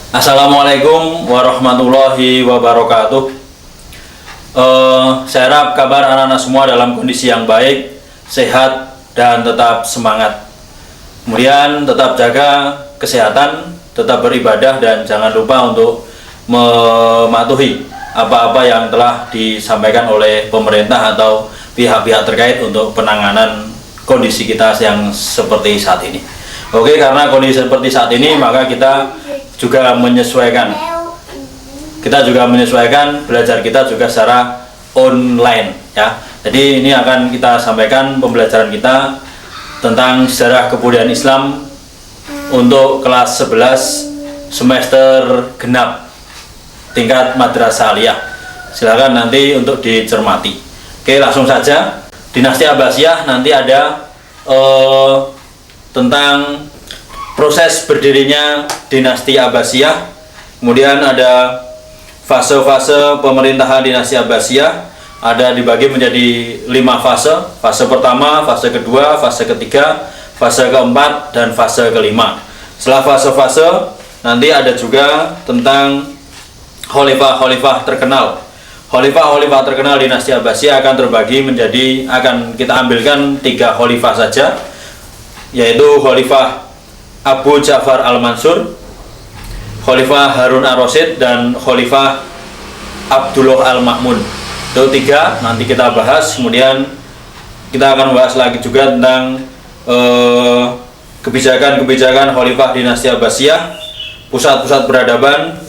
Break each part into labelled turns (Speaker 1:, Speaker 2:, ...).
Speaker 1: Assalamualaikum warahmatullahi wabarakatuh. Saya harap kabar anak-anak semua dalam kondisi yang baik, sehat, dan tetap semangat. Kemudian tetap jaga kesehatan, tetap beribadah, dan jangan lupa untuk mematuhi apa-apa yang telah disampaikan oleh pemerintah atau pihak-pihak terkait untuk penanganan kondisi kita yang seperti saat ini. Oke, karena kondisi seperti saat ini, maka kita juga menyesuaikan belajar kita juga secara online ya. Jadi ini akan kita sampaikan pembelajaran kita tentang sejarah kebudayaan Islam untuk kelas 11 semester genap tingkat madrasah aliyah. Silakan nanti untuk dicermati. Oke, langsung saja. Dinasti Abbasiyah nanti ada tentang proses berdirinya dinasti Abbasiyah, kemudian ada fase-fase pemerintahan dinasti Abbasiyah, ada dibagi menjadi 5 fase. Fase pertama, fase kedua, fase ketiga, fase keempat, dan fase kelima. Setelah fase-fase nanti ada juga tentang khalifah-khalifah terkenal. Khalifah-khalifah terkenal dinasti Abbasiyah akan terbagi menjadi, akan kita ambilkan 3 khalifah saja, yaitu Khalifah Abu Ja'far Al-Mansur, Khalifah Harun Ar-Rasyid, dan Khalifah Abdullah Al-Ma'mun. Itu 3 nanti kita bahas. Kemudian kita akan bahas lagi juga tentang kebijakan-kebijakan Khalifah dinasti Abbasiyah, pusat-pusat peradaban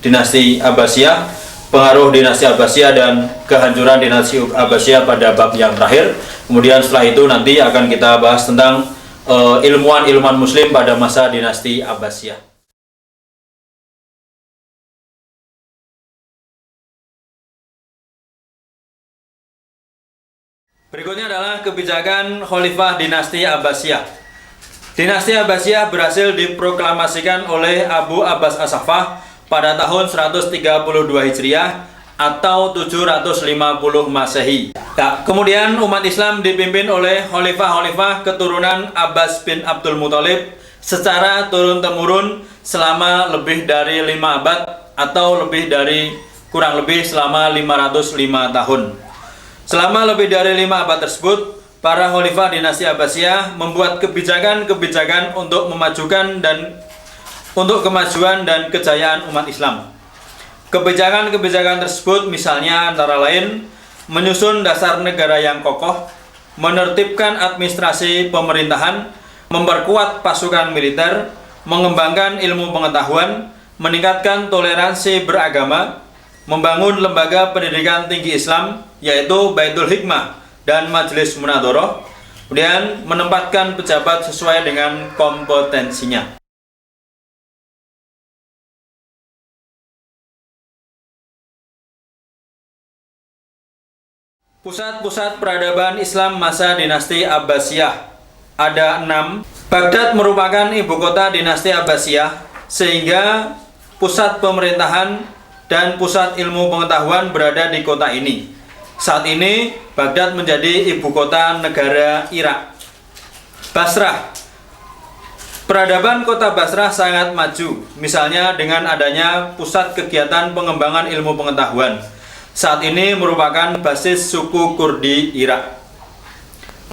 Speaker 1: dinasti Abbasiyah, pengaruh dinasti Abbasiyah, dan kehancuran dinasti Abbasiyah pada bab yang terakhir. Kemudian setelah itu nanti akan kita bahas tentang ilmuwan muslim pada masa dinasti Abbasiyah. Berikutnya adalah kebijakan Khalifah dinasti Abbasiyah. Dinasti Abbasiyah berhasil diproklamasikan oleh Abu Abbas As-Saffah pada tahun 132 Hijriah atau 750 Masehi. Nah, kemudian umat Islam dipimpin oleh khalifah-khalifah keturunan Abbas bin Abdul Muthalib secara turun-temurun selama lebih dari 5 abad atau kurang lebih selama 505 tahun. Selama lebih dari 5 abad tersebut, para khalifah dinasti Abbasiyah membuat kebijakan-kebijakan untuk kemajuan dan kejayaan umat Islam. Kebijakan-kebijakan tersebut misalnya antara lain menyusun dasar negara yang kokoh, menertibkan administrasi pemerintahan, memperkuat pasukan militer, mengembangkan ilmu pengetahuan, meningkatkan toleransi beragama, membangun lembaga pendidikan tinggi Islam yaitu Baitul Hikmah dan Majelis Munadharah, kemudian menempatkan pejabat sesuai dengan kompetensinya. Pusat-pusat peradaban Islam masa dinasti Abbasiyah ada 6. Baghdad merupakan ibu kota dinasti Abbasiyah, sehingga pusat pemerintahan dan pusat ilmu pengetahuan berada di kota ini. Saat ini Baghdad menjadi ibu kota negara Irak. Basrah. Peradaban kota Basrah sangat maju, misalnya dengan adanya pusat kegiatan pengembangan ilmu pengetahuan. Saat ini merupakan basis suku Kurdi Irak.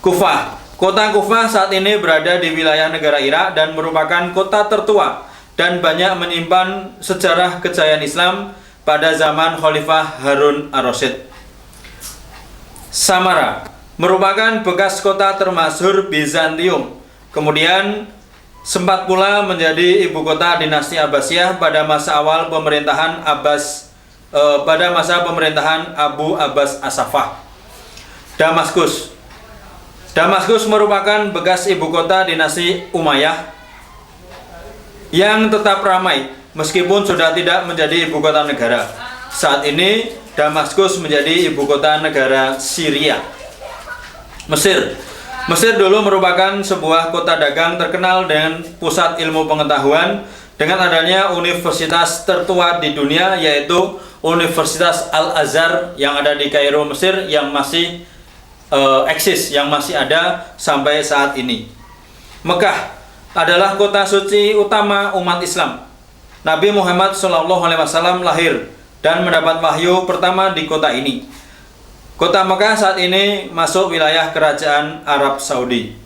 Speaker 1: Kufah. Kota Kufah saat ini berada di wilayah negara Irak dan merupakan kota tertua dan banyak menyimpan sejarah kejayaan Islam pada zaman Khalifah Harun Ar-Rasyid. Samara merupakan bekas kota termasyhur Bizantium. Kemudian sempat pula menjadi ibu kota dinasti Abbasiyah pada masa awal pemerintahan Abu Abbas As-Saffah. Damaskus. Damaskus merupakan bekas ibu kota dinasti Umayyah yang tetap ramai meskipun sudah tidak menjadi ibu kota negara. Saat ini Damaskus menjadi ibu kota negara Syria. Mesir. Mesir dulu merupakan sebuah kota dagang terkenal dan pusat ilmu pengetahuan dengan adanya universitas tertua di dunia, yaitu Universitas Al-Azhar yang ada di Kairo, Mesir, yang masih eksis, yang masih ada sampai saat ini. Mekah adalah kota suci utama umat Islam. Nabi Muhammad SAW lahir dan mendapat wahyu pertama di kota ini. Kota Mekah saat ini masuk wilayah kerajaan Arab Saudi.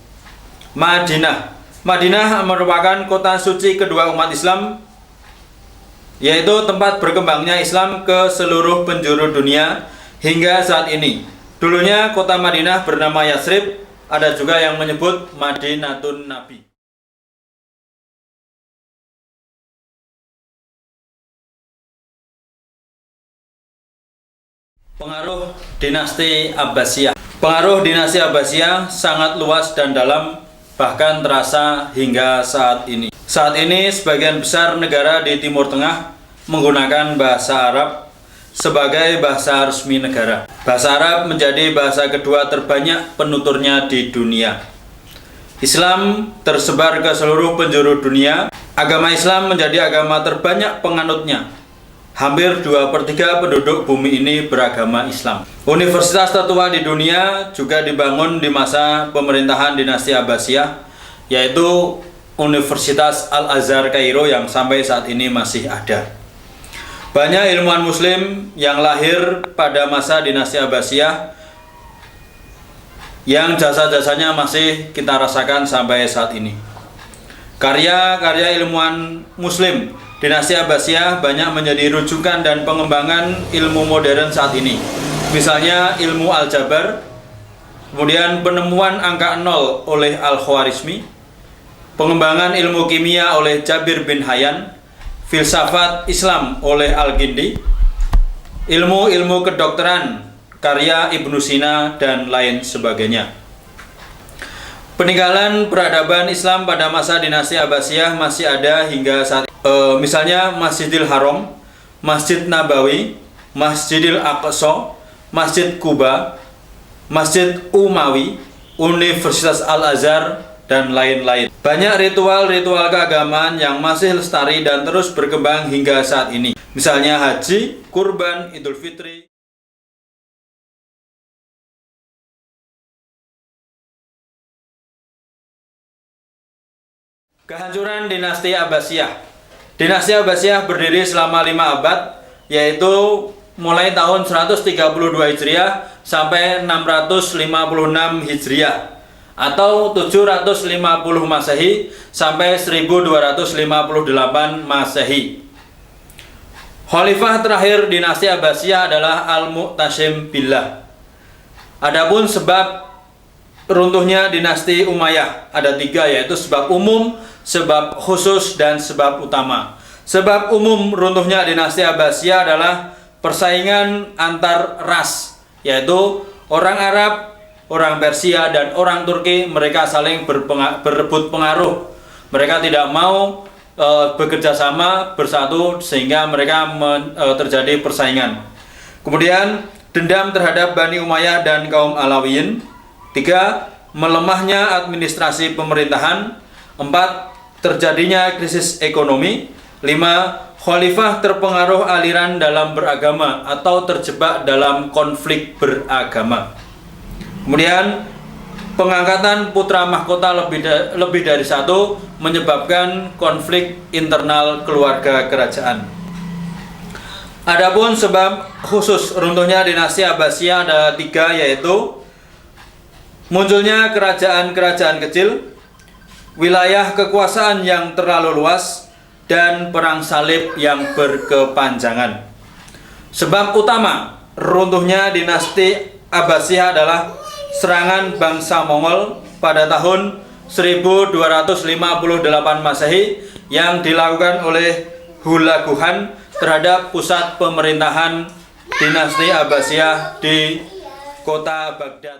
Speaker 1: Madinah. Madinah merupakan kota suci kedua umat Islam, yaitu tempat berkembangnya Islam ke seluruh penjuru dunia hingga saat ini. Dulunya kota Madinah bernama Yasrib, ada juga yang menyebut Madinatun Nabi. Pengaruh dinasti Abbasiyah. Pengaruh dinasti Abbasiyah sangat luas dan dalam, bahkan terasa hingga saat ini. Saat ini sebagian besar negara di Timur Tengah menggunakan bahasa Arab sebagai bahasa resmi negara. Bahasa Arab menjadi bahasa kedua terbanyak penuturnya di dunia. Islam tersebar ke seluruh penjuru dunia. Agama Islam menjadi agama terbanyak penganutnya. Hampir 2/3 penduduk bumi ini beragama Islam. Universitas tertua di dunia juga dibangun di masa pemerintahan dinasti Abbasiyah, yaitu Universitas Al-Azhar Kairo yang sampai saat ini masih ada. Banyak ilmuwan muslim yang lahir pada masa dinasti Abbasiyah yang jasa-jasanya masih kita rasakan sampai saat ini. Karya-karya ilmuwan muslim dinasti Abbasiyah banyak menjadi rujukan dan pengembangan ilmu modern saat ini. Misalnya ilmu aljabar, kemudian penemuan angka 0 oleh Al-Khwarizmi, pengembangan ilmu kimia oleh Jabir bin Hayyan, filsafat Islam oleh Al-Kindi, ilmu-ilmu kedokteran karya Ibnu Sina, dan lain sebagainya. Peninggalan peradaban Islam pada masa dinasti Abbasiyah masih ada hingga saat ini. Misalnya Masjidil Haram, Masjid Nabawi, Masjidil Aqsa, Masjid Kuba, Masjid Umawi, Universitas Al-Azhar, dan lain-lain. Banyak ritual-ritual keagamaan yang masih lestari dan terus berkembang hingga saat ini. Misalnya haji, kurban, Idul Fitri. Kehancuran dinasti Abbasiyah. Dinasti Abbasiyah berdiri selama 5 abad, yaitu mulai tahun 132 Hijriah sampai 656 Hijriah, atau 750 Masehi sampai 1258 Masehi. Khalifah terakhir dinasti Abbasiyah adalah Al-Mu'tasim Billah. Adapun sebab runtuhnya dinasti Umayyah ada 3, yaitu sebab umum, sebab khusus, dan sebab utama. Sebab umum runtuhnya dinasti Abbasiyah adalah persaingan antar ras, yaitu orang Arab, orang Persia, dan orang Turki. Mereka saling berebut pengaruh. Mereka tidak mau bekerja sama, bersatu, sehingga mereka terjadi persaingan. Kemudian dendam terhadap Bani Umayyah dan kaum Alawiyin. 3. Melemahnya administrasi pemerintahan. 4. Terjadinya krisis ekonomi. 5. Khalifah terpengaruh aliran dalam beragama atau terjebak dalam konflik beragama. Kemudian pengangkatan putra mahkota lebih dari 1 menyebabkan konflik internal keluarga kerajaan. Adapun sebab khusus runtuhnya dinasti Abbasiyah ada 3, yaitu munculnya kerajaan-kerajaan kecil, wilayah kekuasaan yang terlalu luas, dan perang salib yang berkepanjangan. Sebab utama runtuhnya dinasti Abbasiyah adalah serangan bangsa Mongol pada tahun 1258 Masehi yang dilakukan oleh Hulagu Khan terhadap pusat pemerintahan dinasti Abbasiyah di kota Baghdad.